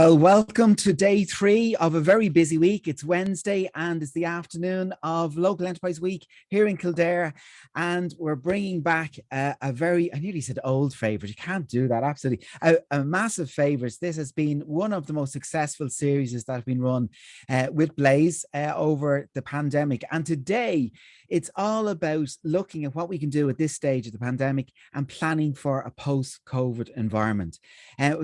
Well, welcome to day 3 of a very busy week. It's Wednesday and it's the afternoon of Local Enterprise Week here in Kildare. And we're bringing back a very, I nearly said old favourite. You can't do that, absolutely. A massive favourite. This has been one of the most successful series that have been run with Blaise over the pandemic. And today, it's all about looking at what we can do at this stage of the pandemic and planning for a post-COVID environment.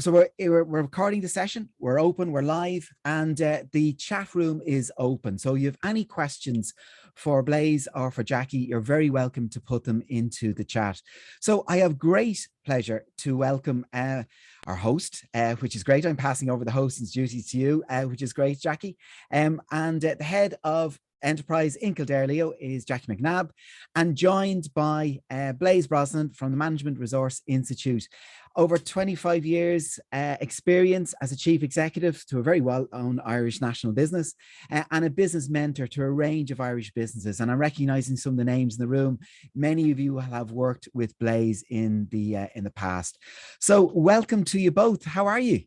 So we're recording the session, we're open, we're live, and the chat room is open. So you have any questions for Blaise or for Jackie, you're very welcome to put them into the chat. So I have great pleasure to welcome our host, which is great. I'm passing over the host's duties to you, which is great, Jackie. And the head of Enterprise in Kildare, Leo, is Jackie McNabb, and joined by Blaise Brosnan from the Management Resource Institute. Over 25 years experience as a chief executive to a very well-known Irish national business and a business mentor to a range of Irish businesses. And I'm recognizing some of the names in the room. Many of you have worked with Blaise in the past. So welcome to you both. How are you?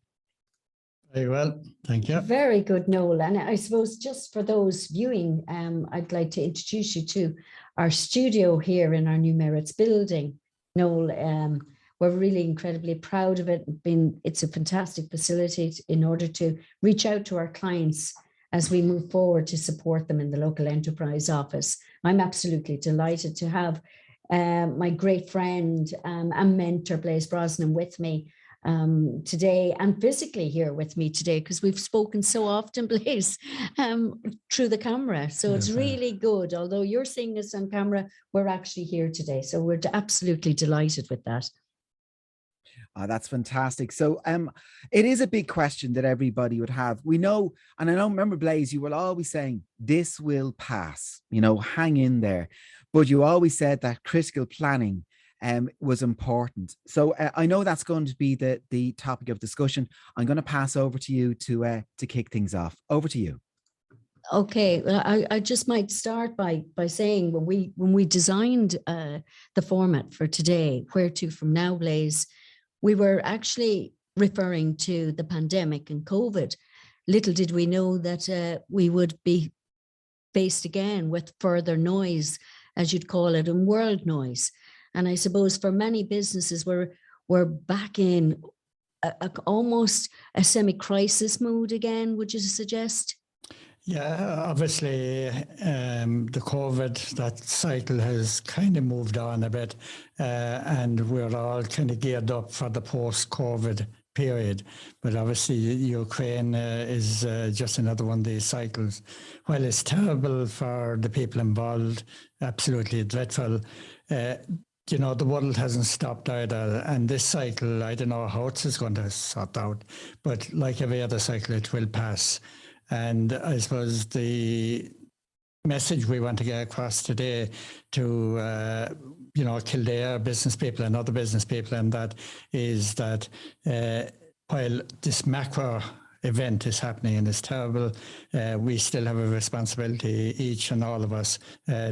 Very well, thank you. Very good, Noel. And I suppose just for those viewing, I'd like to introduce you to our studio here in our New Merits building. Noel, we're really incredibly proud of it. It's a fantastic facility in order to reach out to our clients as we move forward to support them in the local enterprise office. I'm absolutely delighted to have my great friend and mentor, Blaise Brosnan, with me today, and physically here with me today, because we've spoken so often, Blaise, through the camera. So it's really good. Although you're seeing us on camera, we're actually here today. So we're absolutely delighted with that. Oh, that's fantastic. So it is a big question that everybody would have. We know, and I know, remember, Blaise, you were always saying, this will pass, you know, hang in there. But you always said that critical planning was important. So I know that's going to be the topic of discussion. I'm going to pass over to you to kick things off. Over to you. Okay, well, I just might start by saying when we designed the format for today, Where to From Now, Blaise, we were actually referring to the pandemic and COVID. Little did we know that we would be faced again with further noise, as you'd call it, and world noise. And I suppose for many businesses, we're back in almost a semi-crisis mode again, would you suggest? Yeah, obviously the COVID, that cycle has kind of moved on a bit and we're all kind of geared up for the post-COVID period. But obviously Ukraine is just another one of these cycles. While it's terrible for the people involved, absolutely dreadful, you know, the world hasn't stopped either. And this cycle, I don't know how it's going to sort out, but like every other cycle, it will pass. And I suppose the message we want to get across today to, you know, Kildare business people and other business people, and that is that while this macro event is happening and it's terrible, we still have a responsibility, each and all of us,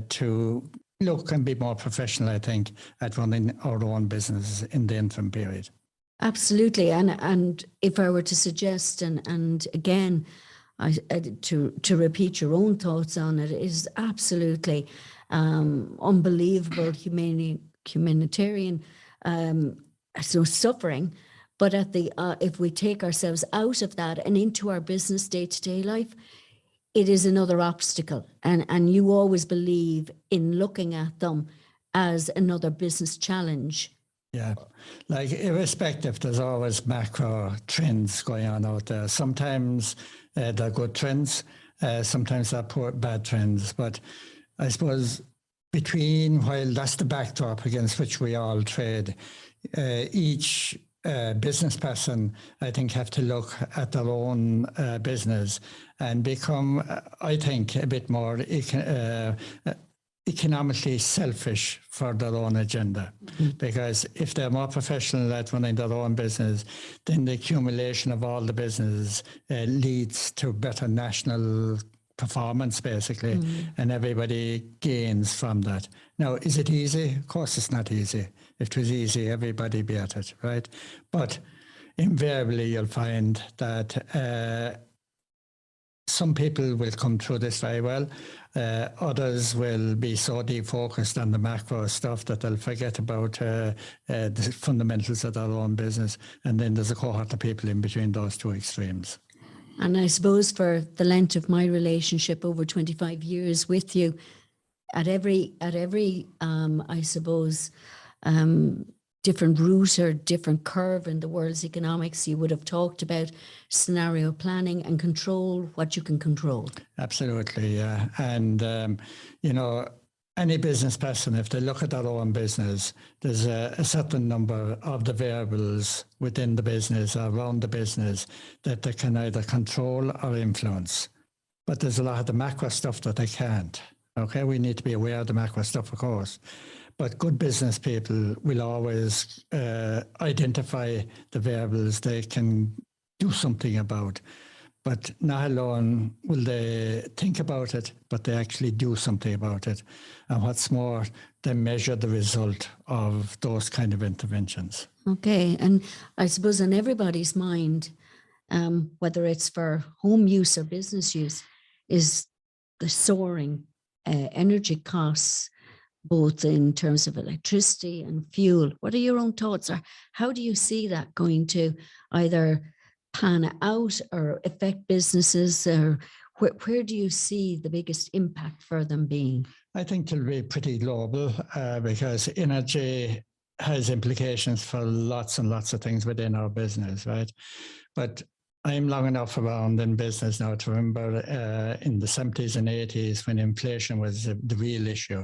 to look and be more professional, I think, at running our own businesses in the interim period. Absolutely. And if I were to suggest, and again, to repeat your own thoughts on it, is absolutely unbelievable humanitarian suffering. But at the if we take ourselves out of that and into our business day-to-day life, it is another obstacle. And you always believe in looking at them as another business challenge. Yeah, like irrespective, there's always macro trends going on out there. Sometimes they're good trends, sometimes they're bad trends. But I suppose while that's the backdrop against which we all trade, each business person, I think, have to look at their own business and become, I think, a bit more economically selfish for their own agenda. Because if they're more professional at running their own business, then the accumulation of all the businesses leads to better national performance, basically, and everybody gains from that. Now, is it easy? Of course it's not easy. If it was easy, everybody be at it, right? But invariably you'll find that some people will come through this very well. Others will be so defocused on the macro stuff that they'll forget about the fundamentals of their own business. And then there's a cohort of people in between those two extremes. And I suppose for the length of my relationship over 25 years with you, at every I suppose, different route or different curve in the world's economics, you would have talked about scenario planning and control what you can control. Absolutely, yeah. And, you know, any business person, if they look at their own business, there's a certain number of the variables within the business, around the business, that they can either control or influence. But there's a lot of the macro stuff that they can't. Okay, we need to be aware of the macro stuff, of course. But good business people will always identify the variables they can do something about. But not alone will they think about it, but they actually do something about it. And what's more, they measure the result of those kind of interventions. Okay, and I suppose in everybody's mind, whether it's for home use or business use, is the soaring energy costs, both in terms of electricity and fuel. What are your own thoughts? Or how do you see that going to either pan out or affect businesses? Or where do you see the biggest impact for them being? I think it'll be pretty global because energy has implications for lots and lots of things within our business, right? But I'm long enough around in business now to remember in the 70s and 80s when inflation was the real issue.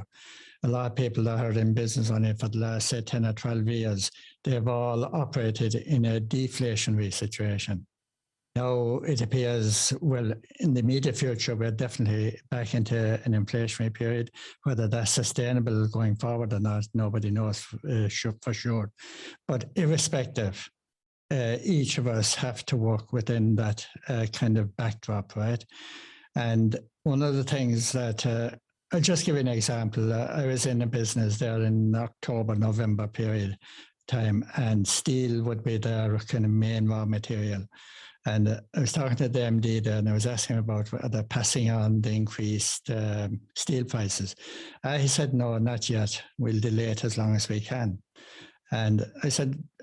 A lot of people that are in business on it for the last, say, 10 or 12 years, they've all operated in a deflationary situation. Now it appears, well, in the immediate future, we're definitely back into an inflationary period. Whether that's sustainable going forward or not, nobody knows for sure. But irrespective, each of us have to work within that kind of backdrop, right? And one of the things that, I'll just give you an example. I was in a business there in October, November period time, and steel would be their kind of main raw material. And I was talking to the MD there, and I was asking about whether passing on the increased steel prices. He said, no, not yet. We'll delay it as long as we can. And I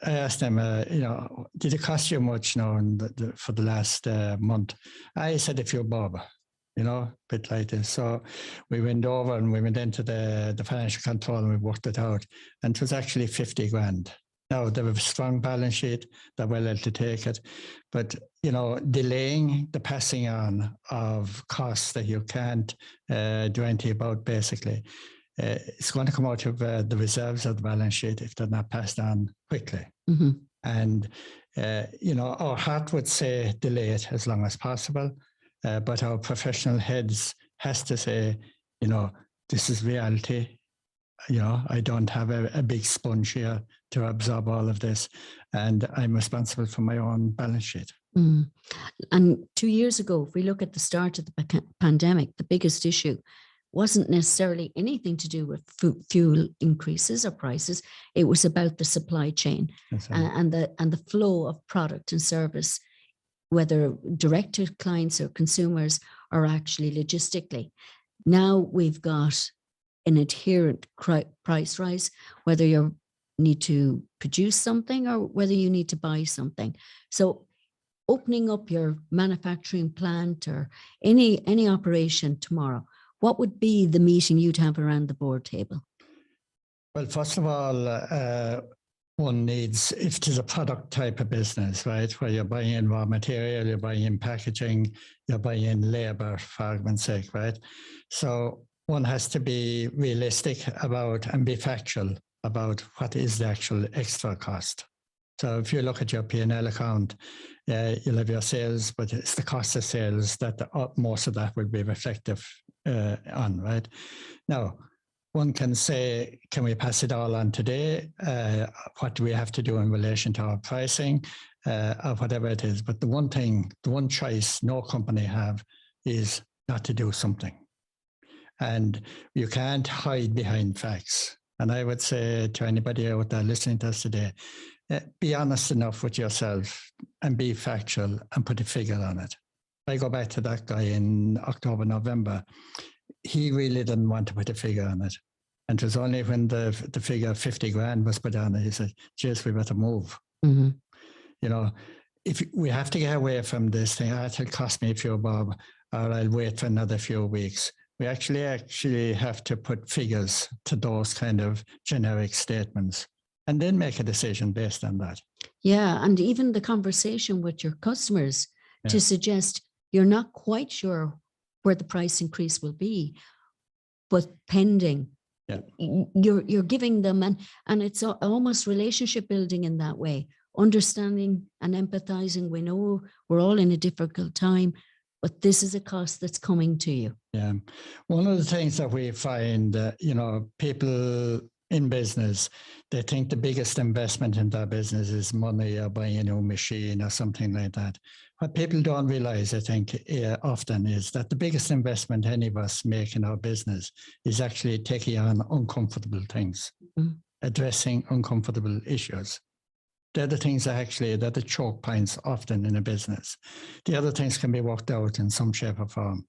asked him, you know, did it cost you much now for the last month? He said, a few bob, you know, a bit like this. So we went over and we went into the financial control and we worked it out. And it was actually 50 grand. Now, they have a strong balance sheet, they're well able to take it. But, you know, delaying the passing on of costs that you can't do anything about, basically, it's going to come out of the reserves of the balance sheet if they're not passed on quickly. Mm-hmm. And, you know, our heart would say delay it as long as possible, but our professional heads has to say, you know, this is reality. You know, I don't have a big sponge here to absorb all of this, and I'm responsible for my own balance sheet. Mm. And 2 years ago, if we look at the start of the pandemic, the biggest issue wasn't necessarily anything to do with fuel increases or prices. It was about the supply chain and the flow of product and service, whether direct to clients or consumers or actually logistically. Now we've got an inherent price rise, whether you need to produce something or whether you need to buy something. So opening up your manufacturing plant or any operation tomorrow, what would be the meeting you'd have around the board table? Well, first of all, one needs, if it is a product type of business, right, where you're buying in raw material, you're buying in packaging, you're buying in labor, for argument's sake, right? So one has to be realistic about and be factual about what is the actual extra cost. So if you look at your P&L account, you'll have your sales, but it's the cost of sales that most of that will be reflective on, right? Now, one can say, can we pass it all on today? What do we have to do in relation to our pricing or whatever it is? But the one choice no company have is not to do something. And you can't hide behind facts. And I would say to anybody out there listening to us today, be honest enough with yourself and be factual and put a figure on it. I go back to that guy in October, November. He really didn't want to put a figure on it. And it was only when the figure 50 grand was put on it, he said, "Jeez, we better move." Mm-hmm. You know, if we have to get away from this thing, it'll cost me a few bob, or I'll wait for another few weeks. We actually have to put figures to those kind of generic statements and then make a decision based on that. Yeah, and even the conversation with your customers to suggest you're not quite sure where the price increase will be, but pending. Yeah. You're giving them, and it's almost relationship building in that way, understanding and empathizing. We know we're all in a difficult time, but this is a cost that's coming to you. Yeah. One of the things that we find, people in business, they think the biggest investment in their business is money or buying a new machine or something like that. What people don't realize, I think, often is that the biggest investment any of us make in our business is actually taking on uncomfortable things, addressing uncomfortable issues. They're the things that they're the choke points often in a business. The other things can be worked out in some shape or form.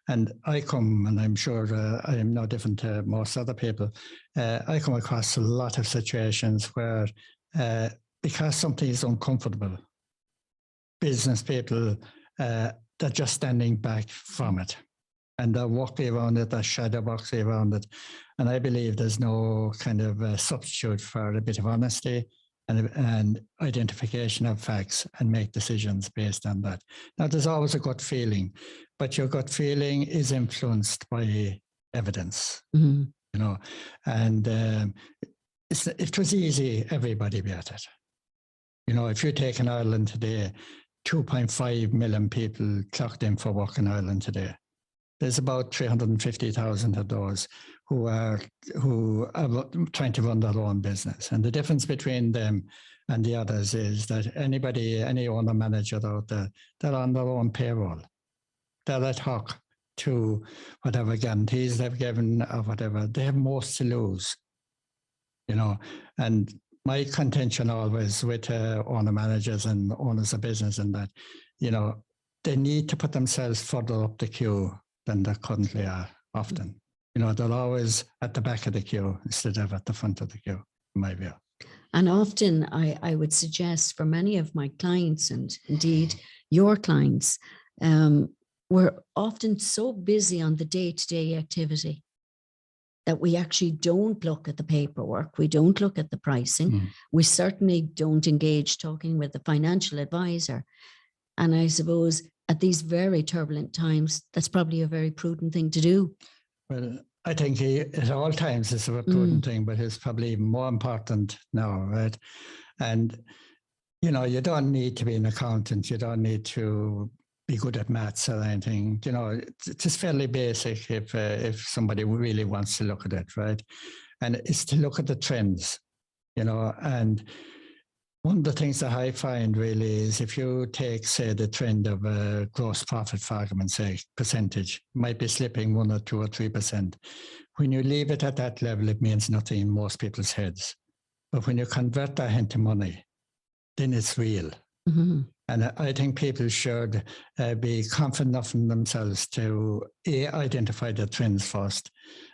And and I'm sure I am no different to most other people, I come across a lot of situations where, because something is uncomfortable, business people, they're just standing back from it. And they're walking around it, they're shadow boxing around it. And I believe there's no kind of substitute for a bit of honesty and identification of facts and make decisions based on that. Now, there's always a gut feeling, but your gut feeling is influenced by evidence, and if it was easy, everybody be at it. If you take in Ireland today, 2.5 million people clocked in for work in Ireland today. There's about 350,000 of those who are trying to run their own business. And the difference between them and the others is that any owner manager out there, they're on their own payroll. They're ad hoc to whatever guarantees they've given or whatever. They have most to lose, and my contention always with owner managers and owners of business and that, they need to put themselves further up the queue than they currently are often. They're always at the back of the queue instead of at the front of the queue, in my view. And often I would suggest for many of my clients, and indeed your clients, we're often so busy on the day-to-day activity that we actually don't look at the paperwork. We don't look at the pricing. We certainly don't engage talking with the financial advisor. And I suppose at these very turbulent times, that's probably a very prudent thing to do. Well, I think at all times it's a prudent thing, but it's probably more important now, right? And, you don't need to be an accountant. You don't need to be good at maths or anything. It's just fairly basic if somebody really wants to look at it, right? And it's to look at the trends, and one of the things that I find really is if you take, say, the trend of gross profit, for argument's sake, percentage, might be slipping 1 or 2 or 3%. When you leave it at that level, it means nothing in most people's heads. But when you convert that into money, then it's real. And I think people should be confident enough in themselves to identify the trends first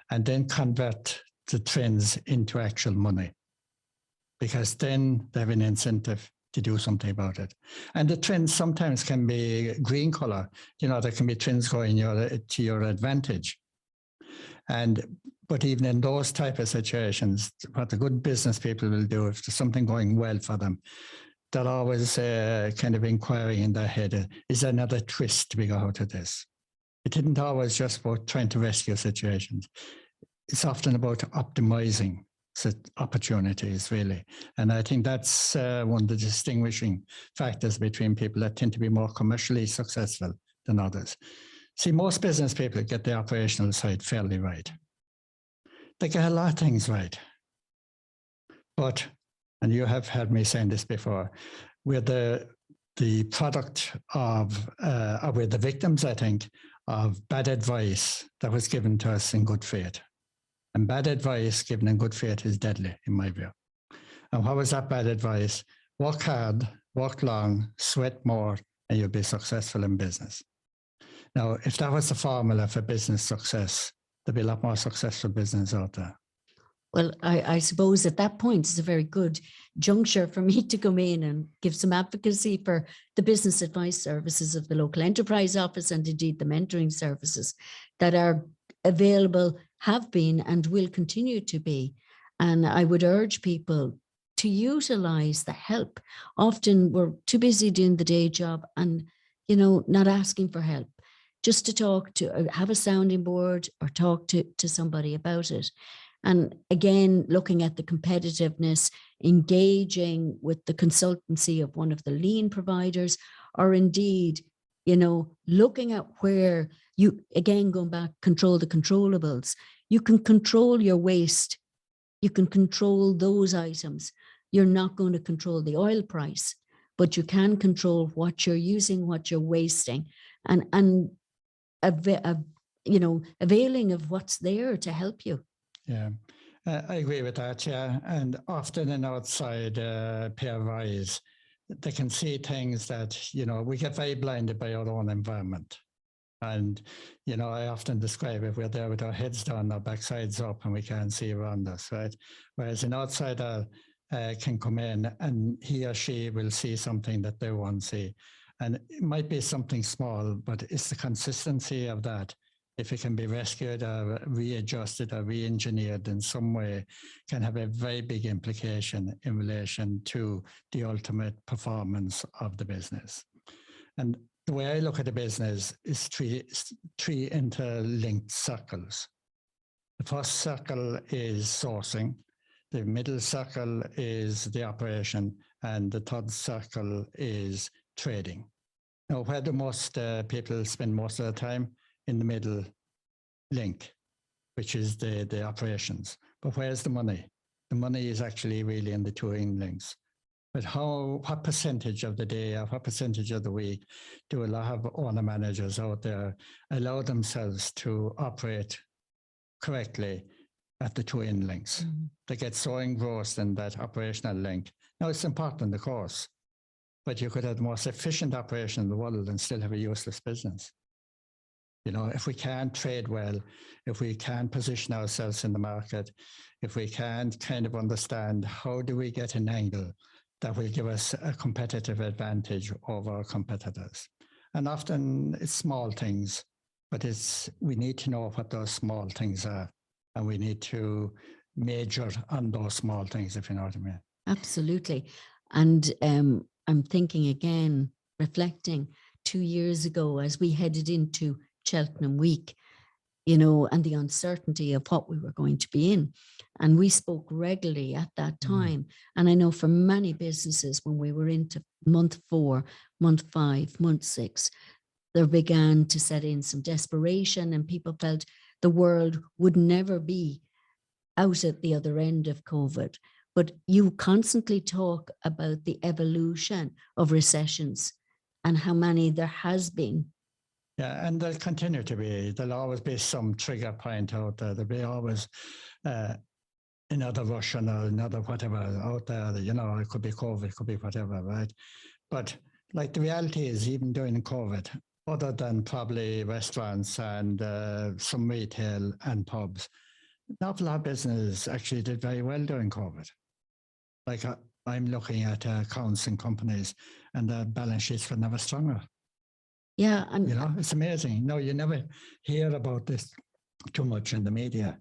and then convert the trends into actual money, because then they have an incentive to do something about it. And the trends sometimes can be green color. There can be trends going to your advantage. But even in those type of situations, what the good business people will do, if there's something going well for them, they're always kind of inquiring in their head, is there another twist to be got out of this? It isn't always just about trying to rescue situations. It's often about optimizing opportunities, really. And I think that's one of the distinguishing factors between people that tend to be more commercially successful than others. See, most business people get the operational side fairly right. They get a lot of things right. But, and you have heard me saying this before, we're the product of, or we're the victims, I think, of bad advice that was given to us in good faith. And bad advice given in good faith is deadly, in my view. And what was that bad advice? Work hard, work long, sweat more, and you'll be successful in business. Now, if that was the formula for business success, there'd be a lot more successful business out there. Well, I suppose at that point, it's a very good juncture for me to come in and give some advocacy for the business advice services of the local enterprise office, and indeed the mentoring services that are available, have been and will continue to be. And I would urge people to utilize the help. Often we're too busy doing the day job and, you know, not asking for help. Just to talk to, have a sounding board or talk to somebody about it. And again, looking at the competitiveness, engaging with the consultancy of one of the lean providers, or indeed, you know, looking at where you, again, going back, control the controllables. You can control your waste. You can control those items. You're not going to control the oil price, but you can control what you're using, what you're wasting, and you know, availing of what's there to help you. Yeah, I agree with that. Yeah, and often an outside pair of eyes, they can see things that, you know, we get very blinded by our own environment. And, you know, I often describe it, we're there with our heads down, our backsides up, and we can't see around us, right? Whereas an outsider can come in and he or she will see something that they won't see. And it might be something small, but it's the consistency of that. If it can be rescued or readjusted or re-engineered in some way, can have a very big implication in relation to the ultimate performance of the business. And the way I look at the business is three interlinked circles. The first circle is sourcing, the middle circle is the operation, and the third circle is trading. Now, where do most people spend most of the time? In the middle link, which is the operations. But where's the money? The money is actually really in the two links. But what percentage of the day or what percentage of the week do a lot of owner managers out there allow themselves to operate correctly at the two links? Mm-hmm. They get so engrossed in that operational link. Now, it's important, of course, but you could have the most efficient operation in the world and still have a useless business. You know, if we can't trade well, if we can't position ourselves in the market, if we can't kind of understand how do we get an angle that will give us a competitive advantage over our competitors. And often it's small things, but we need to know what those small things are. And we need to major on those small things, if you know what I mean. Absolutely. And I'm thinking again, reflecting 2 years ago as we headed into Cheltenham Week, you know, and the uncertainty of what we were going to be in. And we spoke regularly at that time. And I know for many businesses, when we were into month 4, month 5, month 6, there began to set in some desperation, and people felt the world would never be out at the other end of COVID. But you constantly talk about the evolution of recessions and how many there has been. Yeah, and there'll continue to be. There'll always be some trigger point out there. There'll be always another Russian or another whatever out there. You know, it could be COVID, it could be whatever, right? But like the reality is, even during COVID, other than probably restaurants and some retail and pubs, an awful lot of business actually did very well during COVID. Like I'm looking at accounts and companies, and the balance sheets were never stronger. Yeah. And you know, it's amazing. No, you never hear about this too much in the media,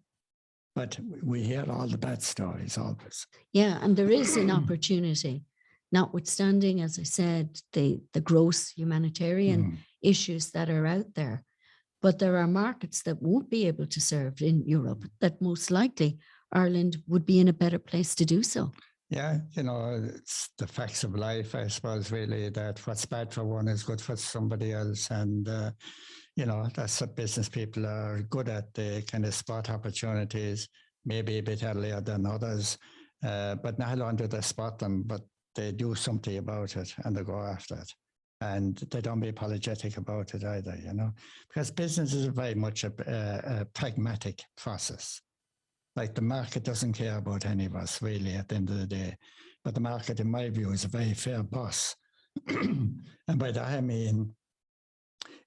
but we hear all the bad stories always. Yeah, and there is an opportunity, notwithstanding, as I said, the gross humanitarian issues that are out there. But there are markets that won't be able to serve in Europe, that most likely Ireland would be in a better place to do so. Yeah, you know, it's the facts of life, I suppose, really, that what's bad for one is good for somebody else. And, you know, that's what business people are good at. They kind of spot opportunities, maybe a bit earlier than others, but not only do they spot them, but they do something about it and they go after it. And they don't be apologetic about it either, you know, because business is very much a pragmatic process. Like the market doesn't care about any of us really at the end of the day. But the market, in my view, is a very fair boss. And by that I mean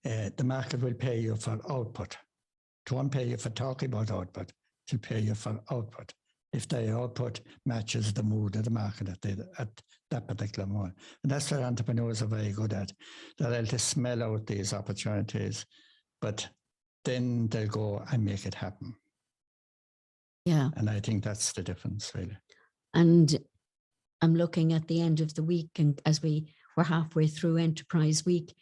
the market will pay you for output. It won't pay you for talking about output. It'll pay you for output. If the output matches the mood of the market at that particular moment. And that's what entrepreneurs are very good at. They're able to smell out these opportunities, but then they'll go and make it happen. Yeah. And I think that's the difference, really. And I'm looking at the end of the week, and as we're halfway through Enterprise Week,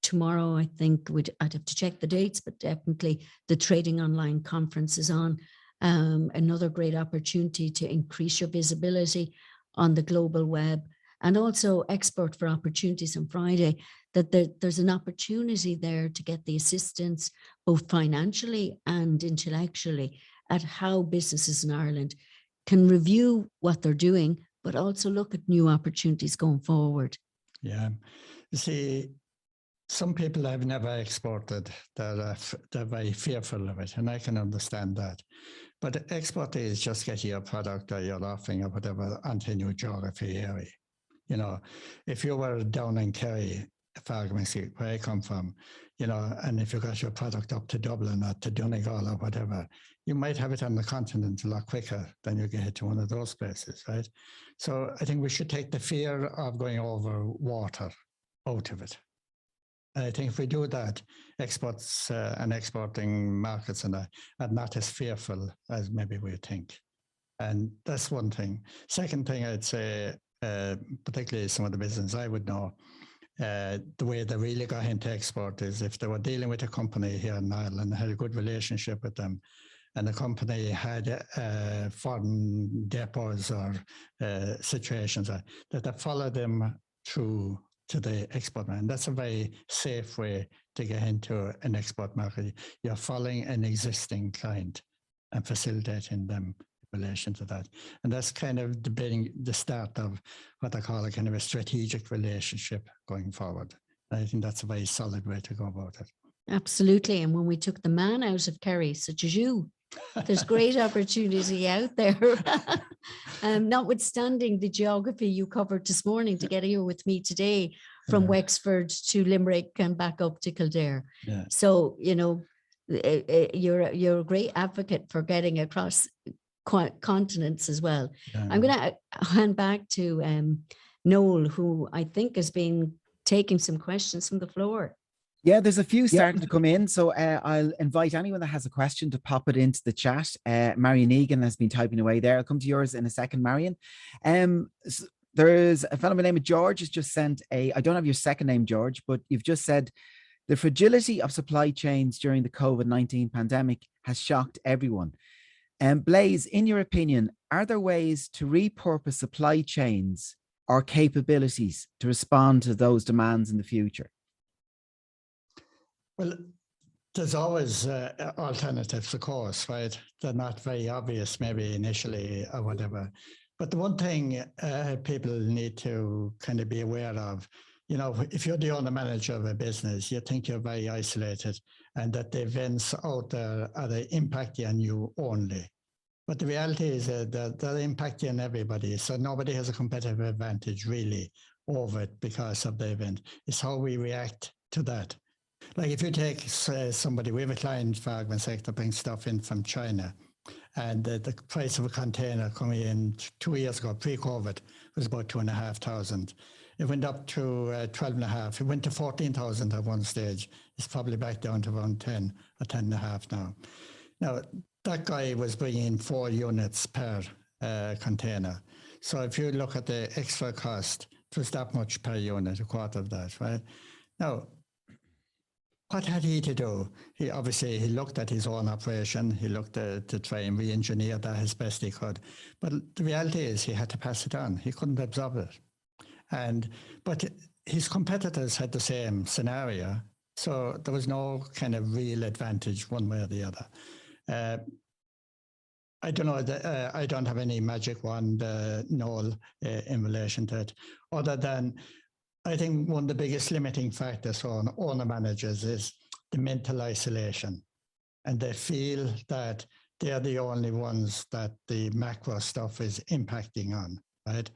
tomorrow, I think I'd have to check the dates, but definitely the Trading Online Conference is on. Another great opportunity to increase your visibility on the global web, and also Export for Opportunities on Friday, that there's an opportunity there to get the assistance, both financially and intellectually, at how businesses in Ireland can review what they're doing, but also look at new opportunities going forward. Yeah. You see, some people have never exported, they're very fearful of it, and I can understand that. But export is just getting your product or your offering or whatever onto a new geography area. You know, if you were down in Kerry, for argument's sake, where I come from, you know, and if you got your product up to Dublin or to Donegal or whatever, you might have it on the continent a lot quicker than you get it to one of those places, right? So I think we should take the fear of going over water out of it. And I think if we do that, exports and exporting markets and are not as fearful as maybe we think. And that's one thing. Second thing I'd say, particularly some of the business I would know, the way they really got into export is if they were dealing with a company here in Ireland, had a good relationship with them, and the company had foreign depots or situations that they followed them through to the export market. And that's a very safe way to get into an export market. You're following an existing client and facilitating them in relation to that. And that's kind of the start of what I call a kind of a strategic relationship going forward. And I think that's a very solid way to go about it. Absolutely. And when we took the man out of Kerry, such as you, there's great opportunity out there. Notwithstanding the geography you covered this morning to get here with me today from Wexford to Limerick and back up to Kildare. Yeah. So, you know, you're a great advocate for getting across continents as well. Yeah. I'm going to hand back to Noel, who I think has been taking some questions from the floor. Yeah, there's a few starting to come in. So I'll invite anyone that has a question to pop it into the chat. Marion Egan has been typing away there. I'll come to yours in a second, Marion. There's a fellow by the name of George has just sent I don't have your second name, George, but you've just said the fragility of supply chains during the COVID-19 pandemic has shocked everyone. Blaise, in your opinion, are there ways to repurpose supply chains or capabilities to respond to those demands in the future? Well, there's always alternatives, of course, right? They're not very obvious maybe initially or whatever. But the one thing people need to kind of be aware of, you know, if you're the owner manager of a business, you think you're very isolated and that the events out there are impacting on you only. But the reality is that they're impacting everybody. So nobody has a competitive advantage really over it because of the event. It's how we react to that. Like if you take somebody, we have a client, for argument's sake, that brings stuff in from China, and the price of a container coming in 2 years ago, pre-COVID, was about 2,500. It went up to 12,500. It went to 14,000 at one stage. It's probably back down to around 10 or 10.5 now. Now, that guy was bringing in 4 units per container. So if you look at the extra cost, it was that much per unit, a quarter of that, right? Now, what had he to do? He looked at his own operation. He looked to try and re-engineer that as best he could. But the reality is he had to pass it on. He couldn't absorb it. But his competitors had the same scenario. So there was no kind of real advantage one way or the other. I don't know, I don't have any magic wand, Noel, in relation to it, other than I think one of the biggest limiting factors on owner managers is the mental isolation. And they feel that they're the only ones that the macro stuff is impacting on, right?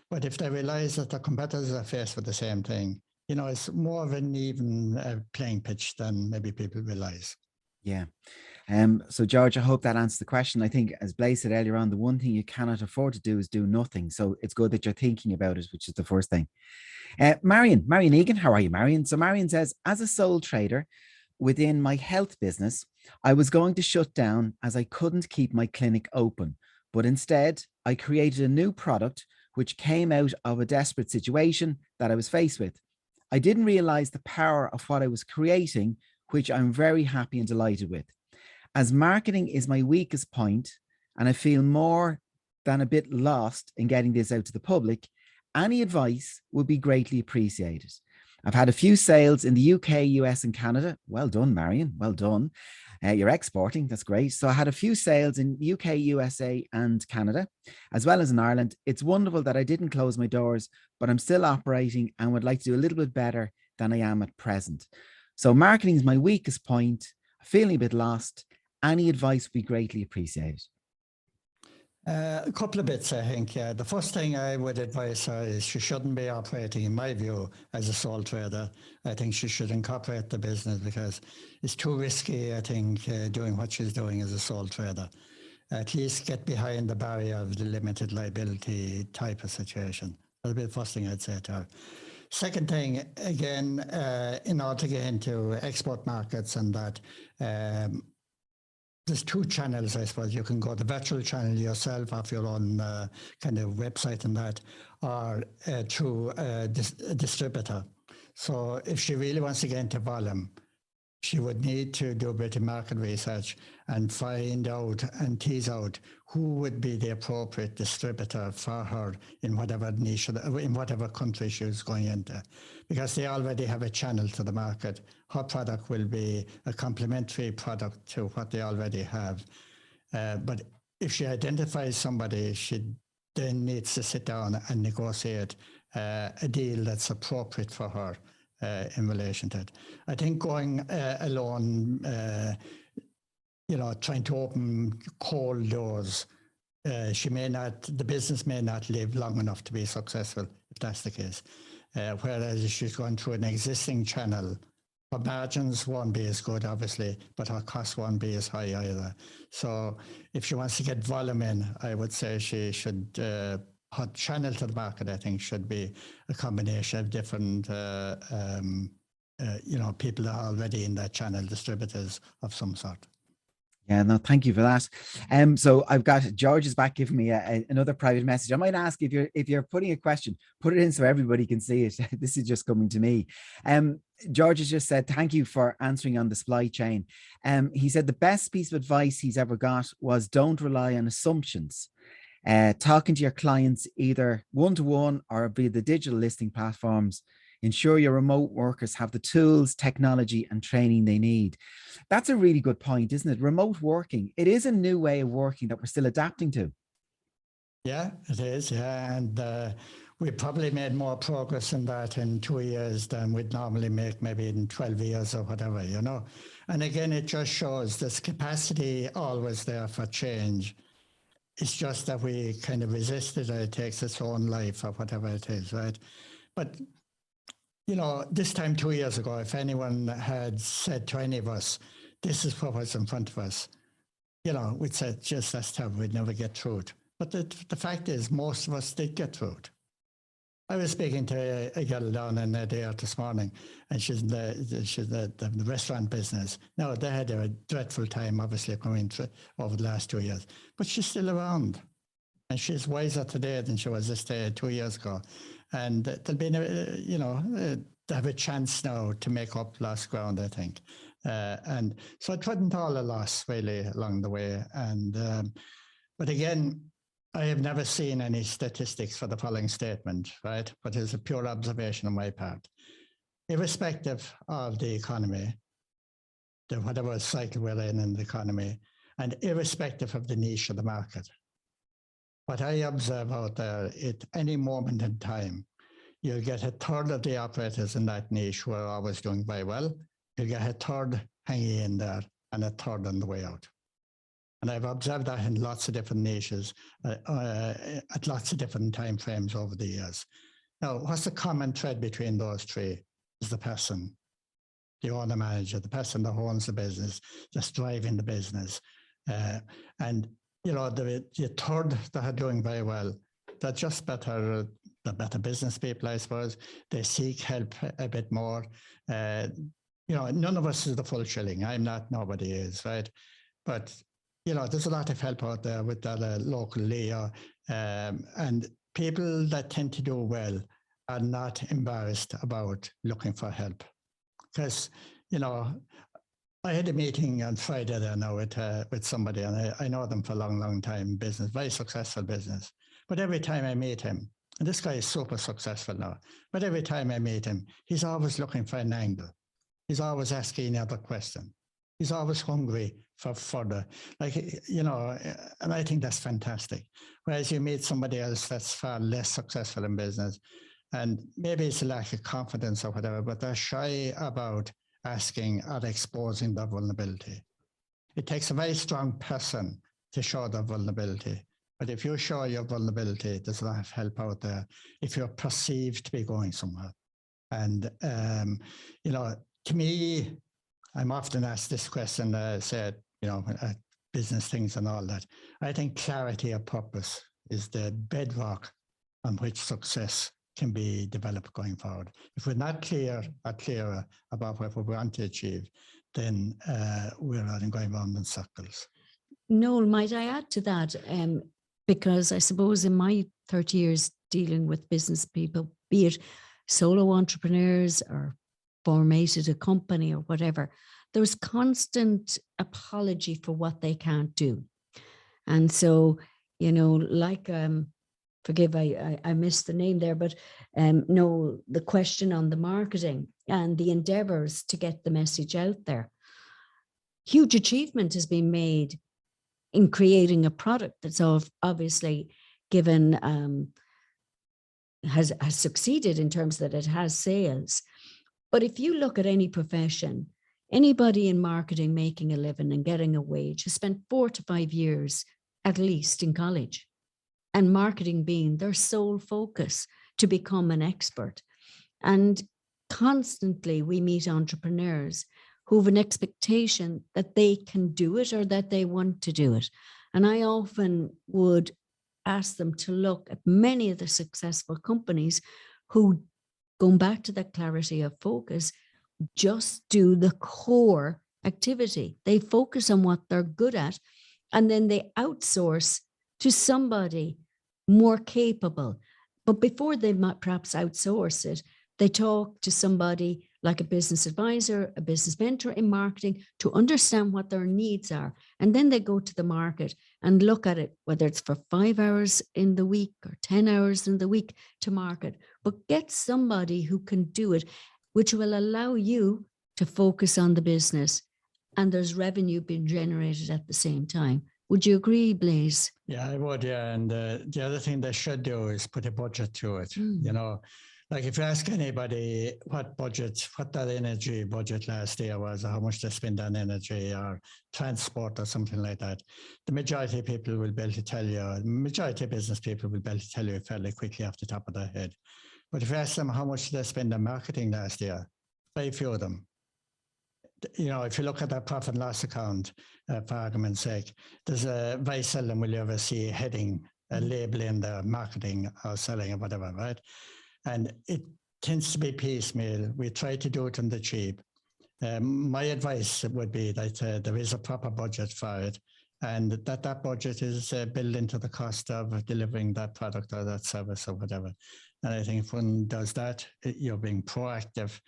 But if they realize that the competitors are faced with the same thing, you know, it's more of an even playing pitch than maybe people realize. Yeah. So George, I hope that answers the question. I think, as Blaise said earlier on, the one thing you cannot afford to do is do nothing. So it's good that you're thinking about it, which is the first thing. Marion Egan, how are you, Marion? So Marion says, as a sole trader within my health business, I was going to shut down as I couldn't keep my clinic open. But instead, I created a new product which came out of a desperate situation that I was faced with. I didn't realize the power of what I was creating, which I'm very happy and delighted with. As marketing is my weakest point, and I feel more than a bit lost in getting this out to the public, any advice would be greatly appreciated. I've had a few sales in the UK, US, and Canada. Well done, Marion. Well done. You're exporting. That's great. So I had a few sales in UK, USA, and Canada, as well as in Ireland. It's wonderful that I didn't close my doors, but I'm still operating and would like to do a little bit better than I am at present. So marketing is my weakest point. Feeling a bit lost. Any advice would be greatly appreciated. A couple of bits, I think. Yeah. The first thing I would advise her is she shouldn't be operating, in my view, as a sole trader. I think she should incorporate the business because it's too risky, I think, doing what she's doing as a sole trader. At least get behind the barrier of the limited liability type of situation. That'll be the first thing I'd say to her. Second thing, again, in order to get into export markets and that, there's two channels, I suppose. You can go the virtual channel yourself off your own kind of website and that, or through a distributor. So if she really wants to get into volume, she would need to do a bit of market research and find out and tease out who would be the appropriate distributor for her in whatever niche, in whatever country she was going into, because they already have a channel to the market. Her product will be a complementary product to what they already have. But if she identifies somebody, she then needs to sit down and negotiate a deal that's appropriate for her. In relation to it, I think going alone, trying to open cold doors, the business may not live long enough to be successful if that's the case. Whereas if she's going through an existing channel, her margins won't be as good, obviously, but her costs won't be as high either. So if she wants to get volume in, I would say she should. Her channel to the market, I think, should be a combination of different, people that are already in that channel, distributors of some sort. Yeah, no, thank you for that. So I've got George is back giving me another private message. I might ask if you're putting a question, put it in so everybody can see it. This is just coming to me. George has just said, thank you for answering on the supply chain. He said the best piece of advice he's ever got was don't rely on assumptions. Talking to your clients either one-to-one or via the digital listing platforms. Ensure your remote workers have the tools, technology, and training they need. That's a really good point, isn't it? Remote working. It is a new way of working that we're still adapting to. Yeah, it is. Yeah. And we probably made more progress in that in 2 years than we'd normally make maybe in 12 years or whatever, And again, it just shows this capacity always there for change. It's just that we kind of resist it, or it takes its own life or whatever it is, right? But, this time 2 years ago, if anyone had said to any of us, this is what was in front of us, we'd say, just that's terrible, we'd never get through it. But the fact is, most of us did get through it. I was speaking to a girl down in there this morning, and she's in the restaurant business. Now, they had a dreadful time, obviously, coming over the last 2 years, but she's still around. And she's wiser today than she was this day 2 years ago. And there'll be, they have a chance now to make up lost ground, I think. And so it wasn't all a loss, really, along the way. And but again, I have never seen any statistics for the following statement, right? But it's a pure observation on my part. Irrespective of the economy, whatever cycle we're in the economy, and irrespective of the niche of the market, what I observe out there, at any moment in time, you'll get a third of the operators in that niche who are always doing very well. You'll get a third hanging in there and a third on the way out. And I've observed that in lots of different niches, at lots of different time frames over the years. Now, what's the common thread between those three? Is the person, the owner manager, the person that owns the business, just driving the business. And, you know, the third that are doing very well, they're just better, the better business people, I suppose. They seek help a bit more. You know, none of us is the full shilling. I'm not, nobody is, right? But, you know, there's a lot of help out there with that local Leo. And people that tend to do well are not embarrassed about looking for help. Because, you know, I had a meeting on Friday there now with somebody, and I know them for a long, long time, business, very successful business. But every time I meet him, and this guy is super successful now, but every time I meet him, he's always looking for an angle. He's always asking another question. He's always hungry for further. Like, you know, and I think that's fantastic. Whereas you meet somebody else that's far less successful in business, and maybe it's a lack of confidence or whatever, but they're shy about asking or exposing their vulnerability. It takes a very strong person to show their vulnerability. But if you show your vulnerability, there's a lot of help out there if you're perceived to be going somewhere. And, you know, to me, I'm often asked this question, said, you know, business things and all that. I think clarity of purpose is the bedrock on which success can be developed going forward. If we're not clear or clearer about what we want to achieve, then we're going round in circles. Noel, might I add to that? Because I suppose in my 30 years dealing with business people, be it solo entrepreneurs or formated a company or whatever, there's constant apology for what they can't do. And so, you know, like, forgive, I missed the name there, but no, the question on the marketing and the endeavors to get the message out there. Huge achievement has been made in creating a product that's obviously given, has succeeded in terms that it has sales. But if you look at any profession, anybody in marketing making a living and getting a wage has spent 4 to 5 years at least in college, and marketing being their sole focus to become an expert. And constantly we meet entrepreneurs who have an expectation that they can do it or that they want to do it. And I often would ask them to look at many of the successful companies who, going back to that clarity of focus, just do the core activity. They focus on what they're good at, and then they outsource to somebody more capable. But before they might perhaps outsource it, they talk to somebody like a business advisor, a business mentor in marketing to understand what their needs are. And then they go to the market and look at it, whether it's for 5 hours in the week or 10 hours in the week to market, but get somebody who can do it, which will allow you to focus on the business, and there's revenue being generated at the same time. Would you agree, Blaise? Yeah, I would, yeah. And the other thing they should do is put a budget to it. You know, like if you ask anybody what that energy budget last year was, or how much they spend on energy or transport or something like that, the majority of people will be able to tell you, the majority of business people will be able to tell you fairly quickly off the top of their head. But if you ask them how much they spend on marketing last year, very few of them. You know, if you look at that profit and loss account, for argument's sake, there's very seldom will you ever see a heading, a label in there, marketing or selling or whatever, right? And it tends to be piecemeal. We try to do it on the cheap. My advice would be that there is a proper budget for it, and that budget is built into the cost of delivering that product or that service or whatever. And I think if one does that, you're being proactive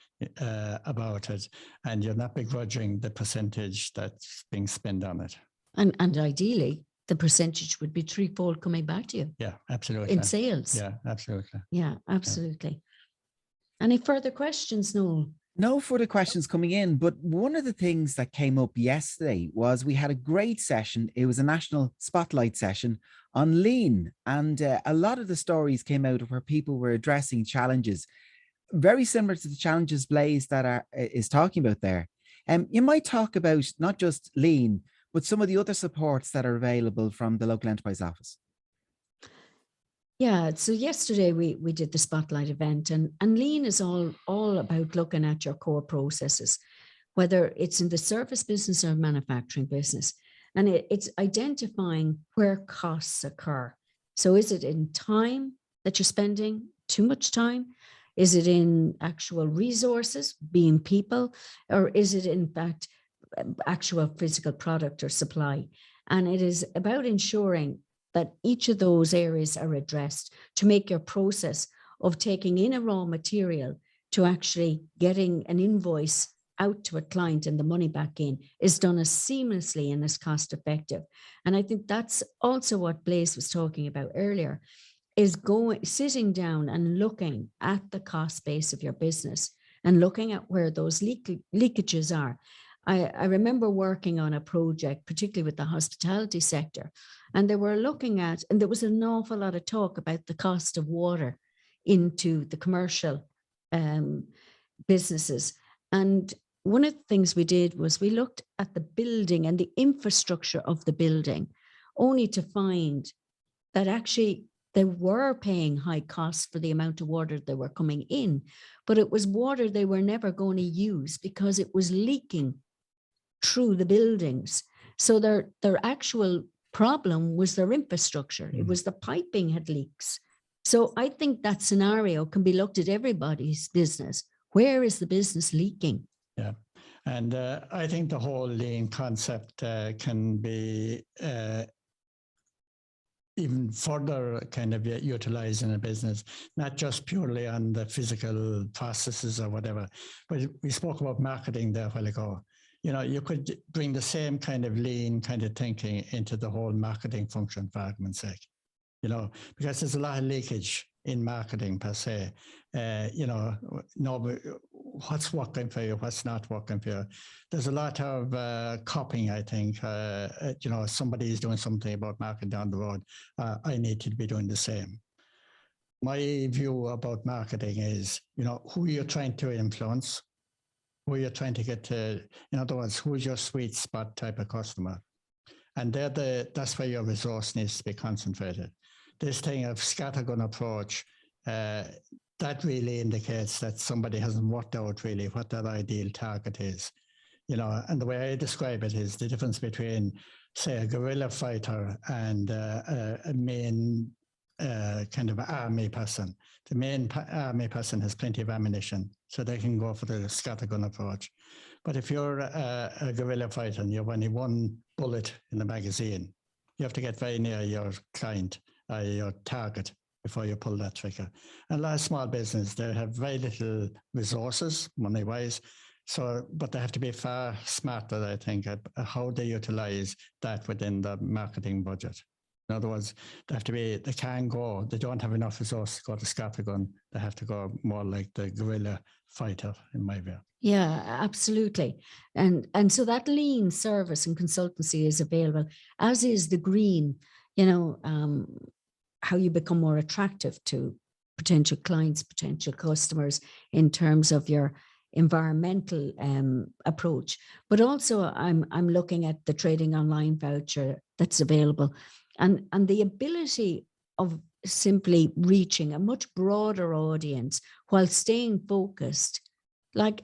about it, and you're not begrudging the percentage that's being spent on it. And ideally, the percentage would be threefold coming back to you. Yeah, absolutely. In sales. Yeah, absolutely. Yeah, absolutely. Yeah. Any further questions, Noel? No further questions coming in, but one of the things that came up yesterday was we had a great session. It was a national spotlight session on lean, and a lot of the stories came out of where people were addressing challenges very similar to the challenges Blaise is talking about there. You might talk about not just lean, but some of the other supports that are available from the local enterprise office. Yeah, so yesterday we did the spotlight event, and Lean is all about looking at your core processes, whether it's in the service business or manufacturing business. And it's identifying where costs occur. So is it in time that you're spending too much time? Is it in actual resources, being people, or is it in fact actual physical product or supply? And it is about ensuring that each of those areas are addressed to make your process of taking in a raw material to actually getting an invoice out to a client and the money back in is done as seamlessly and as cost effective. And I think that's also what Blaise was talking about earlier, is sitting down and looking at the cost base of your business and looking at where those leakages are. I remember working on a project, particularly with the hospitality sector, and they were looking at, and there was an awful lot of talk about the cost of water into the commercial businesses. And one of the things we did was we looked at the building and the infrastructure of the building, only to find that actually they were paying high costs for the amount of water they were coming in, but it was water they were never going to use because it was leaking through the buildings. So their actual problem was their infrastructure. It was the piping had leaks. So I think that scenario can be looked at everybody's business. Where is the business leaking? Yeah, and I think the whole lean concept can be even further kind of utilized in a business, not just purely on the physical processes or whatever. But we spoke about marketing there a while ago. You know, you could bring the same kind of lean kind of thinking into the whole marketing function, for argument's sake. You know, because there's a lot of leakage in marketing per se. You know, what's working for you, what's not working for you. There's a lot of copying, I think. You know, somebody is doing something about marketing down the road. I need to be doing the same. My view about marketing is, you know, who you're trying to influence, who you're trying to get to, in other words, who's your sweet spot type of customer. And that's where your resource needs to be concentrated. This thing of scattergun approach, that really indicates that somebody hasn't worked out really what their ideal target is. You know, and the way I describe it is the difference between, say, a guerrilla fighter and a main kind of army person. The main army person has plenty of ammunition, so they can go for the scattergun approach. But if you're a guerrilla fighter and you've only one bullet in the magazine, you have to get very near your client, your target, before you pull that trigger. And a lot of small business, they have very little resources, money-wise, but they have to be far smarter, I think, at how they utilize that within the marketing budget. In other words, they don't have enough resources to go to scattergun. They have to go more like the guerrilla fighter, in my view. Yeah, absolutely. And so that lean service and consultancy is available, as is the green, you know, how you become more attractive to potential clients, potential customers in terms of your environmental approach. But also I'm looking at the trading online voucher that's available, and the ability of simply reaching a much broader audience while staying focused. Like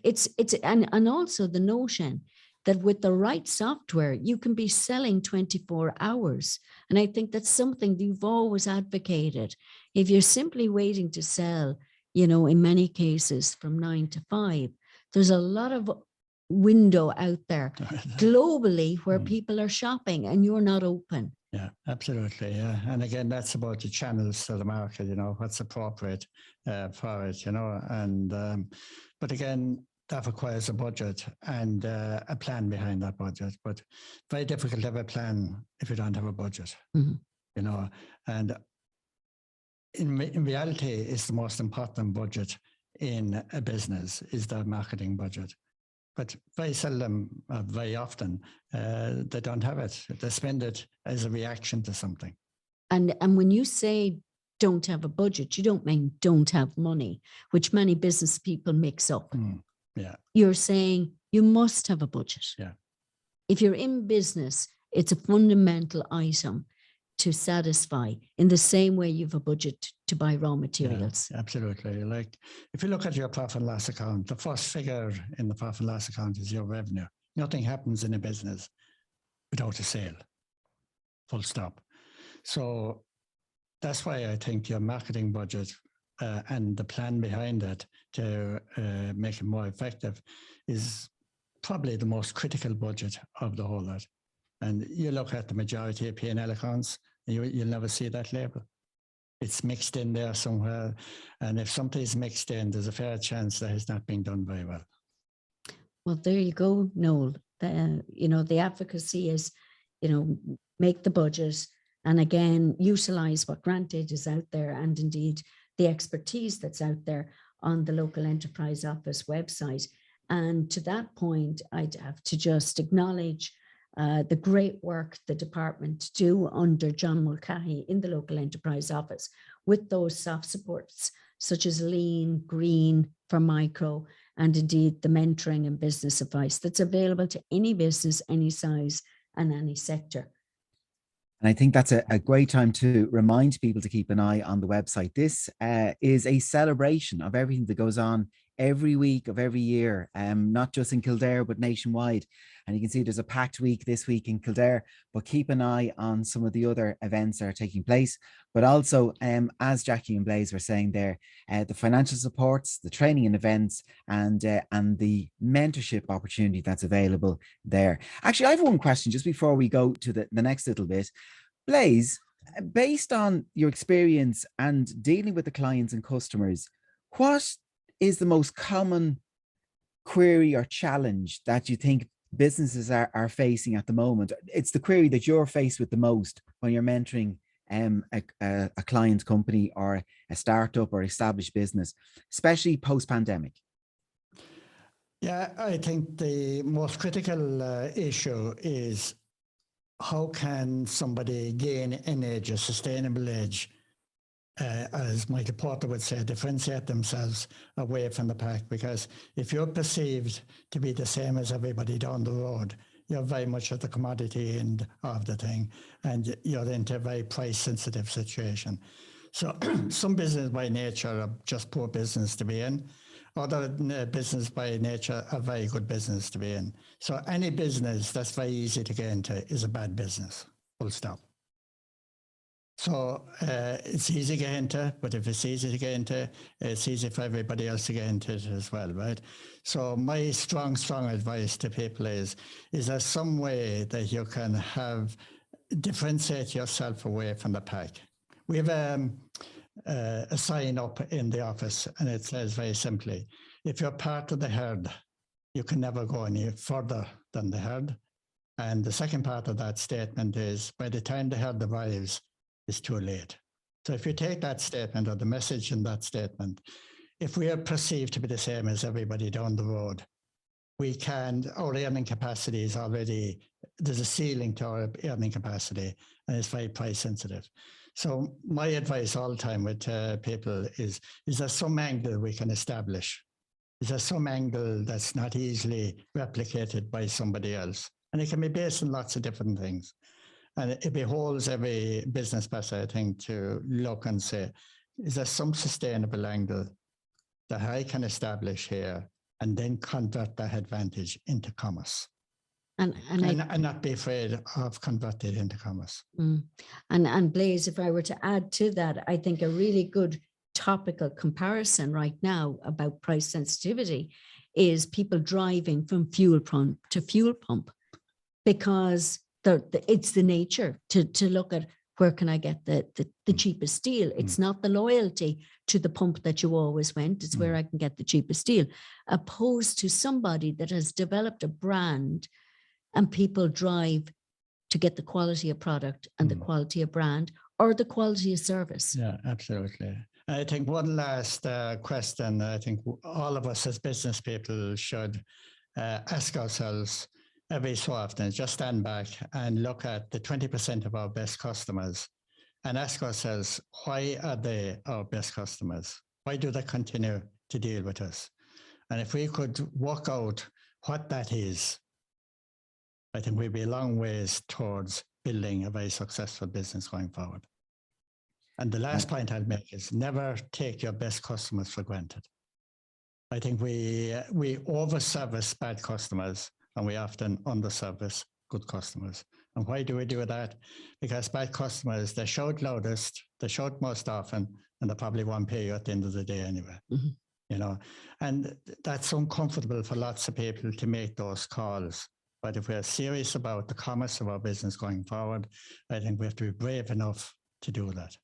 and also the notion that with the right software, you can be selling 24 hours. And I think that's something that you've always advocated. If you're simply waiting to sell, you know, in many cases from 9 to 5, there's a lot of window out there globally where people are shopping and you're not open. Yeah, absolutely. Yeah. And again, that's about the channels to the market, you know, what's appropriate for it, you know. And but again, that requires a budget and a plan behind that budget. But very difficult to have a plan if you don't have a budget, you know. And in reality, it's the most important budget in a business is the marketing budget. But very seldom, very often, they don't have it. They spend it as a reaction to something. And when you say don't have a budget, you don't mean don't have money, which many business people mix up. Yeah. You're saying you must have a budget. Yeah. If you're in business, It's a fundamental item to satisfy, in the same way you've a budget to buy raw materials. Yeah, absolutely. Like if you look at your profit and loss account, the first figure in the profit and loss account is your revenue. Nothing happens in a business without a sale, full stop. So that's why I think your marketing budget and the plan behind it to make it more effective is probably the most critical budget of the whole lot. And you look at the majority of P&L accounts, you'll never see that label. It's mixed in there somewhere. And if something's mixed in, there's a fair chance that it's not being done very well. Well, there you go, Noel. The advocacy is, make the budget, and again, utilize what grant aid is out there, and indeed the expertise that's out there on the local enterprise office website. And to that point, I'd have to just acknowledge the great work the department do under John Mulcahy in the local enterprise office with those soft supports, such as lean, green for micro, and indeed the mentoring and business advice that's available to any business, any size and any sector. And I think that's a great time to remind people to keep an eye on the website. This is a celebration of everything that goes on every week of every year, not just in Kildare, but nationwide. And you can see there's a packed week this week in Kildare, but keep an eye on some of the other events that are taking place. But also, as Jackie and Blaise were saying there, the financial supports, the training and events, and the mentorship opportunity that's available there. Actually, I have one question just before we go to the next little bit. Blaise, based on your experience and dealing with the clients and customers, what is the most common query or challenge that you think businesses are facing at the moment? It's the query that you're faced with the most when you're mentoring a client company or a startup or established business, especially post-pandemic. Yeah, I think the most critical issue is how can somebody gain an edge, a sustainable edge, as Michael Porter would say, differentiate themselves away from the pack. Because if you're perceived to be the same as everybody down the road, you're very much at the commodity end of the thing, and you're into a very price sensitive situation. So some business by nature are just poor business to be in. Other business by nature are very good business to be in. So any business that's very easy to get into is a bad business, full stop. So it's easy to get into, but if it's easy to get into, it's easy for everybody else to get into it as well, right? So my strong advice to people is there some way that you can differentiate yourself away from the pack? We have a sign up in the office, and it says very simply, if you're part of the herd, you can never go any further than the herd. And the second part of that statement is, by the time the herd arrives, it's too late. So if you take that statement, or the message in that statement, if we are perceived to be the same as everybody down the road, our earning capacity is already, there's a ceiling to our earning capacity, and it's very price sensitive. So my advice all the time with people is there some angle we can establish? Is there some angle that's not easily replicated by somebody else? And it can be based on lots of different things. And it beholds every business person, I think, to look and say, is there some sustainable angle that I can establish here, and then convert that advantage into commerce? And not be afraid of converting it into commerce. And Blaise, if I were to add to that, I think a really good topical comparison right now about price sensitivity is people driving from fuel pump to fuel pump, because it's the nature to look at where can I get the cheapest deal. It's not the loyalty to the pump that you always went, it's where I can get the cheapest deal, opposed to somebody that has developed a brand and people drive to get the quality of product and the quality of brand or the quality of service. Yeah, absolutely. I think one last question I think all of us as business people should ask ourselves every so often, just stand back and look at the 20% of our best customers and ask ourselves, why are they our best customers? Why do they continue to deal with us? And if we could work out what that is, I think we'll be a long ways towards building a very successful business going forward. And the last point I'll make is never take your best customers for granted. I think we over-service bad customers and we often under-service good customers. And why do we do that? Because bad customers, they shout loudest, they shout most often, and they probably won't pay you at the end of the day anyway. Mm-hmm. You know, and that's uncomfortable for lots of people to make those calls. But if we're serious about the commerce of our business going forward, I think we have to be brave enough to do that.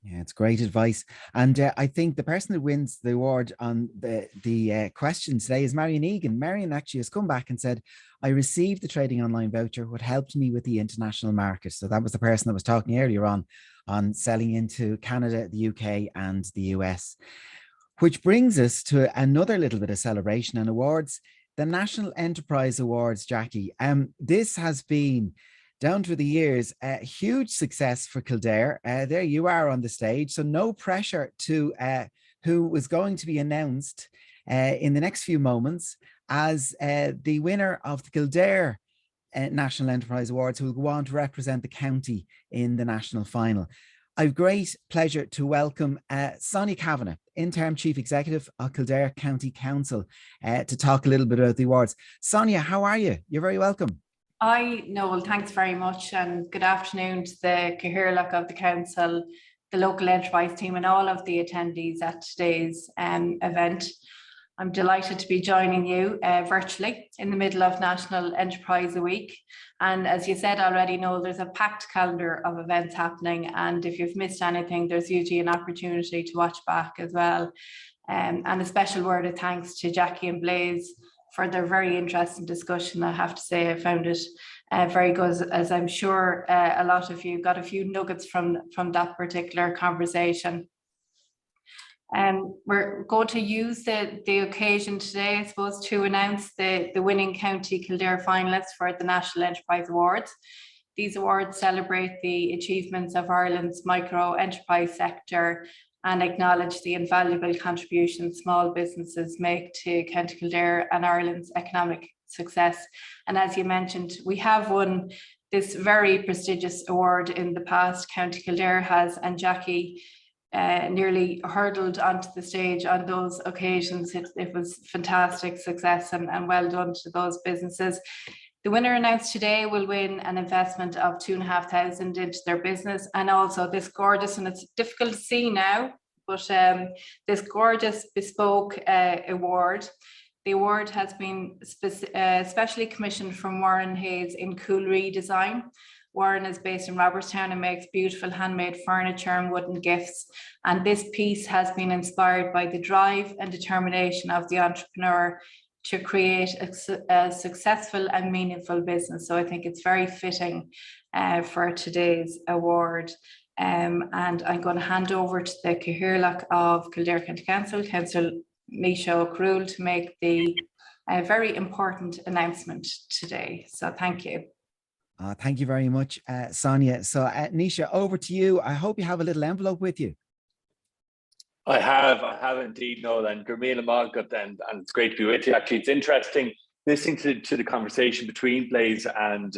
Yeah, it's great advice. And I think the person who wins the award on the question today is Marion Egan. Marion actually has come back and said, I received the trading online voucher, what helped me with the international market. So that was the person that was talking earlier on selling into Canada, the UK and the US. Which brings us to another little bit of celebration and awards. The National Enterprise Awards, Jackie. This has been, down through the years, a huge success for Kildare. There you are on the stage. So no pressure to who was going to be announced in the next few moments as the winner of the Kildare National Enterprise Awards, who will go on to represent the county in the national final. I've great pleasure to welcome Sonia Kavanagh, Interim Chief Executive of Kildare County Council, to talk a little bit about the awards. Sonia, how are you? You're very welcome. Hi, Noel, thanks very much, and good afternoon to the Cathaoirleach of the Council, the local enterprise team and all of the attendees at today's event. I'm delighted to be joining you virtually in the middle of National Enterprise Week. And as you said already, Noel, there's a packed calendar of events happening, and if you've missed anything, there's usually an opportunity to watch back as well. And a special word of thanks to Jackie and Blaise for their very interesting discussion. I have to say I found it very good, as I'm sure a lot of you got a few nuggets from that particular conversation. We're going to use the occasion today, I suppose, to announce the winning County Kildare finalists for the National Enterprise Awards. These awards celebrate the achievements of Ireland's micro enterprise sector and acknowledge the invaluable contributions small businesses make to County Kildare and Ireland's economic success. And as you mentioned, we have won this very prestigious award in the past. County Kildare has, and Jackie nearly hurdled onto the stage on those occasions. It was fantastic success and well done to those businesses. The winner announced today will win an investment of $2,500 into their business, and also this gorgeous, and it's difficult to see now, but this gorgeous bespoke award. The award has been specially commissioned from Warren Hayes in Coolree Design. Warren is based in Robertstown and makes beautiful handmade furniture and wooden gifts. And this piece has been inspired by the drive and determination of the entrepreneur to create a successful and meaningful business. So I think it's very fitting for today's award. And I'm going to hand over to the Cathaoirleach of Kildare County Council, Councillor Naoise O'Cruall, to make the very important announcement today. So thank you. Thank you very much, Sonia. So Naoise, over to you. I hope you have a little envelope with you. I have indeed, Noel, and Gurmila Malgut, and it's great to be with you. Actually, it's interesting listening to the conversation between Blaise and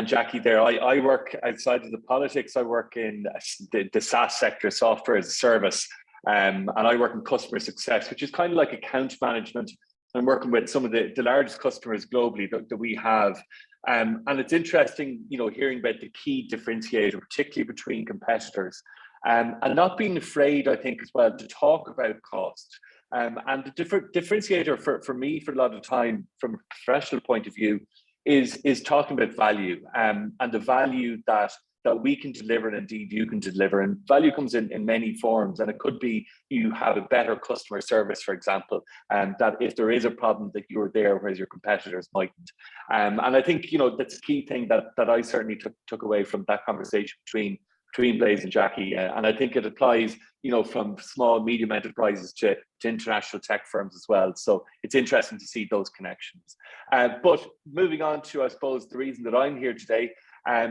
Jackie there. I work outside of the politics. I work in the SaaS sector, software as a service, and I work in customer success, which is kind of like account management. I'm working with some of the largest customers globally that we have. And it's interesting, you know, hearing about the key differentiator, particularly between competitors. And not being afraid, I think, as well, to talk about cost. And the differentiator for me, for a lot of time, from a professional point of view, is talking about value, and the value that we can deliver, and indeed you can deliver. And value comes in many forms, and it could be you have a better customer service, for example, and that if there is a problem that you're there, whereas your competitors mightn't. And I think, you know, that's a key thing that I certainly took away from that conversation between Blaise and Jackie, and I think it applies, you know, from small, medium enterprises to international tech firms as well. So it's interesting to see those connections. But moving on to, I suppose, the reason that I'm here today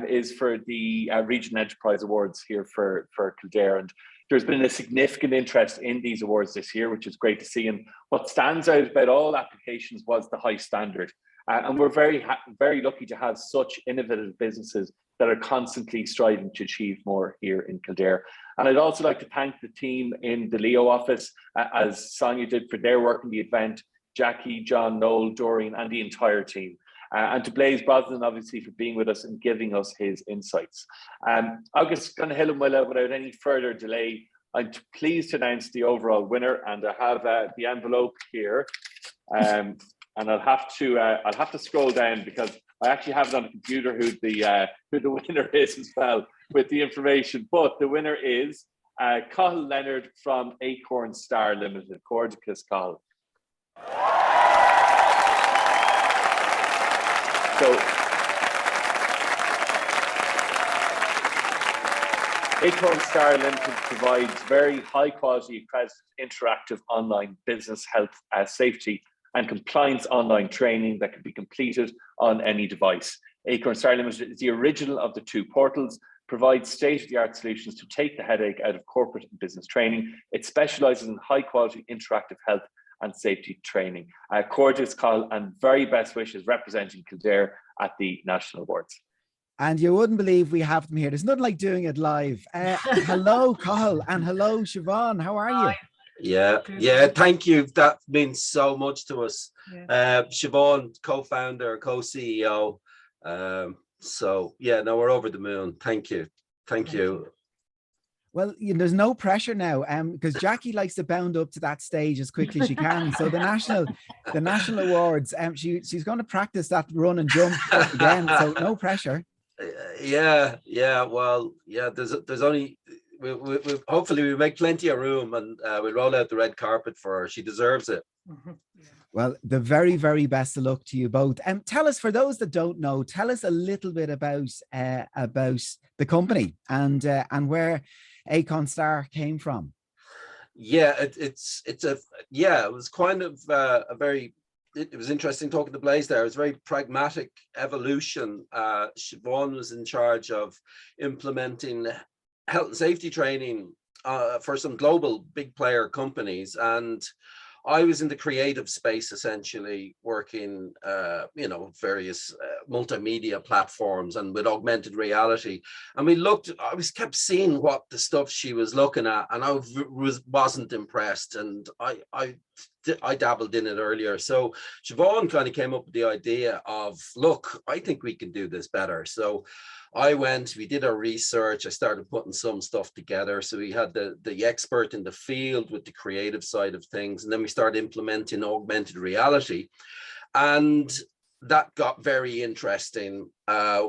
is for the Regional Enterprise Awards here for Kildare, and there's been a significant interest in these awards this year, which is great to see. And what stands out about all applications was the high standard. And we're very lucky to have such innovative businesses that are constantly striving to achieve more here in Kildare. And I'd also like to thank the team in the Leo office, as Sonia did, for their work in the event, Jackie, John, Noel, Doreen, and the entire team. And to Blaise Brosnan, obviously, for being with us and giving us his insights. I'm just going to hit him without any further delay. I'm pleased to announce the overall winner, and I have the envelope here. And I'll have to scroll down because I actually have it on the computer who the winner is as well with the information. But the winner is Cathal Leonard from Acornstar Ltd. Cordicus Cathal. So Acornstar Ltd provides very high quality, accredited, interactive online business health, safety and compliance online training that can be completed on any device. Acornstar Ltd is the original of the two portals, provides state-of-the-art solutions to take the headache out of corporate and business training. It specialises in high-quality interactive health and safety training. Cordicus Cathal, and very best wishes representing Kildare at the National Awards. And you wouldn't believe we have them here. There's nothing like doing it live. Hello, Cathal, and hello, Siobhan. How are you? Yeah, thank you. That means so much to us. Siobhan, co-founder, co-CEO. So yeah, no, we're over the moon. Thank you. Well, there's no pressure now, because Jackie likes to bound up to that stage as quickly as she can. So the national awards, she's going to practice that run and jump again. So no pressure. Yeah. Well, yeah. There's only. We hopefully we make plenty of room, and we'll roll out the red carpet for her. She deserves it. Well, the very, very best of luck to you both. Tell us, for those that don't know, tell us a little bit about the company and where Acornstar came from. Yeah, it was kind of a very. It was interesting talking to Blaise there. It was a very pragmatic evolution. Siobhan was in charge of implementing health and safety training for some global big player companies, and I was in the creative space, essentially working various multimedia platforms and with augmented reality. And I was kept seeing what the stuff she was looking at, and I wasn't impressed, and I dabbled in it earlier. So Siobhan kind of came up with the idea of, look, I think we can do this better. So we did our research. I started putting some stuff together. So we had the expert in the field with the creative side of things. And then we started implementing augmented reality. And that got very interesting.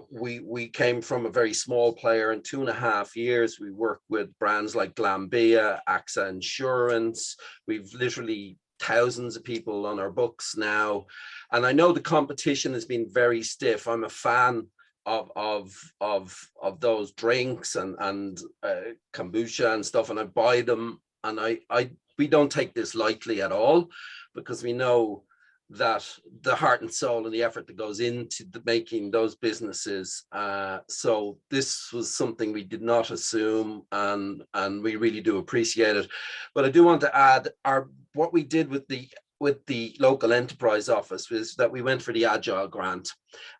We came from a very small player. In 2.5 years, we worked with brands like Glambia, AXA Insurance. We've literally thousands of people on our books now. And I know the competition has been very stiff. I'm a fan of those drinks and kombucha and stuff, and I buy them, and we don't take this lightly at all, because we know that the heart and soul and the effort that goes into making those businesses. So this was something we did not assume, and we really do appreciate it. But I do want to add what we did with the local enterprise office was that we went for the Agile grant,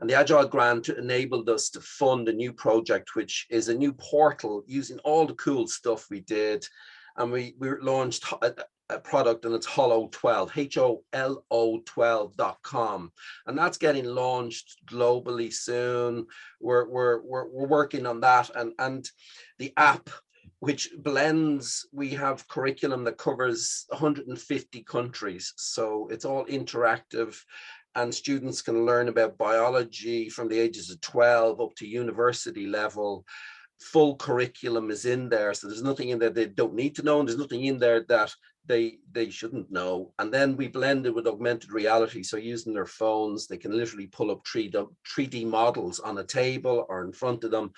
and the Agile grant enabled us to fund a new project, which is a new portal using all the cool stuff we did. And we launched a product, and it's Holo12, HOLO12.com, and that's getting launched globally soon. We're working on that, and the app, which blends, we have curriculum that covers 150 countries. So it's all interactive, and students can learn about biology from the ages of 12 up to university level. Full curriculum is in there. So there's nothing in there they don't need to know, and there's nothing in there that they shouldn't know. And then we blended with augmented reality. So using their phones, they can literally pull up 3D models on a table or in front of them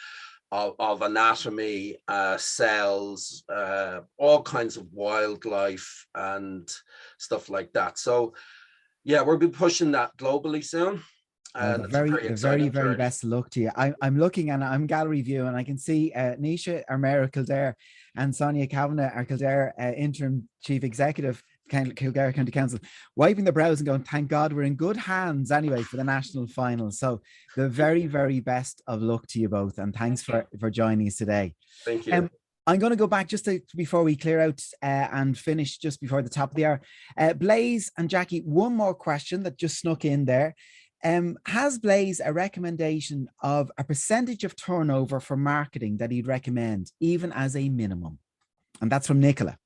of anatomy, cells, all kinds of wildlife and stuff like that. So yeah, we'll be pushing that globally soon. The very best of luck to you. I'm looking, and I'm gallery view, and I can see Nisha, our Mayor of Kildare, and Sonia Kavanagh, our Kildare interim chief executive, Kildare County Council, wiping their brows and going, thank God we're in good hands anyway for the national final. So the very, very best of luck to you both. And thanks for joining us today. Thank you. I'm going to go back just before we clear out and finish just before the top of the hour. Blaise and Jackie, one more question that just snuck in there. Has Blaise a recommendation of a percentage of turnover for marketing that he'd recommend, even as a minimum? And that's from Nicola.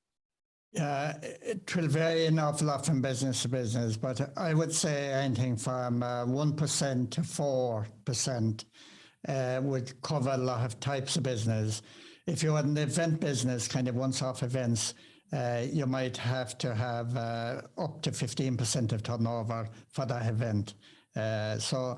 Yeah, it will vary an awful lot from business to business, but I would say anything from 1% to 4% would cover a lot of types of business. If you're an event business, kind of once-off events, you might have to have up to 15% of turnover for that event. So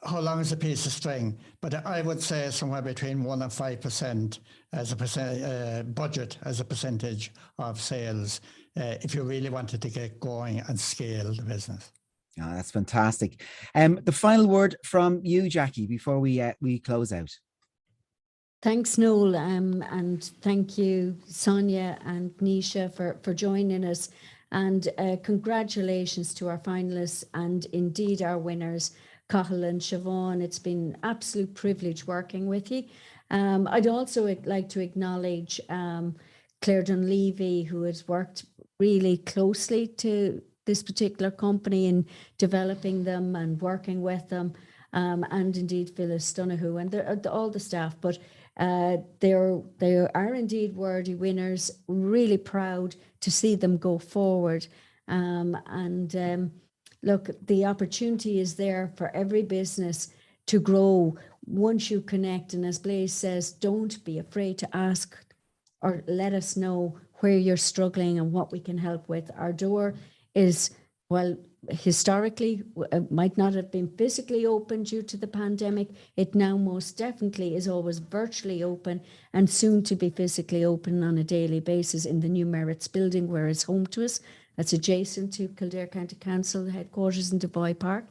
how long is a piece of string? But I would say somewhere between 1% and 5% as a budget, as a percentage of sales, if you really wanted to get going and scale the business. Oh, that's fantastic. The final word from you, Jackie, before we close out. Thanks, Noel, and thank you, Sonia and Nisha, for joining us. And congratulations to our finalists and indeed our winners, Cathal and Siobhan. It's been an absolute privilege working with you. I'd also like to acknowledge Claire Dunleavy, who has worked really closely to this particular company in developing them and working with them, and indeed Phyllis Donoghue and all the staff. But they are indeed worthy winners. Really proud to see them go forward. Look, the opportunity is there for every business to grow once you connect. And as Blaise says, don't be afraid to ask or let us know where you're struggling and what we can help with. Our door is, well, historically, it might not have been physically open due to the pandemic. It now most definitely is always virtually open and soon to be physically open on a daily basis in the new Merits building where it's home to us. That's adjacent to Kildare County Council headquarters in Dubai Park.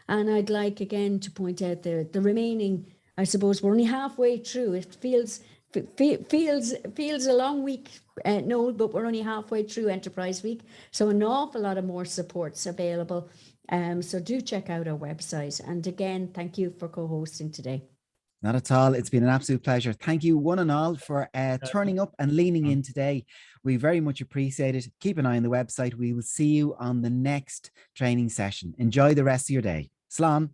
And I'd like again to point out the remaining, I suppose we're only halfway through. It feels a long week, no, but we're only halfway through Enterprise Week. So an awful lot of more supports available. So do check out our website. And again, thank you for co-hosting today. Not at all. It's been an absolute pleasure. Thank you one and all for turning up and leaning in today. We very much appreciate it. Keep an eye on the website. We will see you on the next training session. Enjoy the rest of your day. Slán.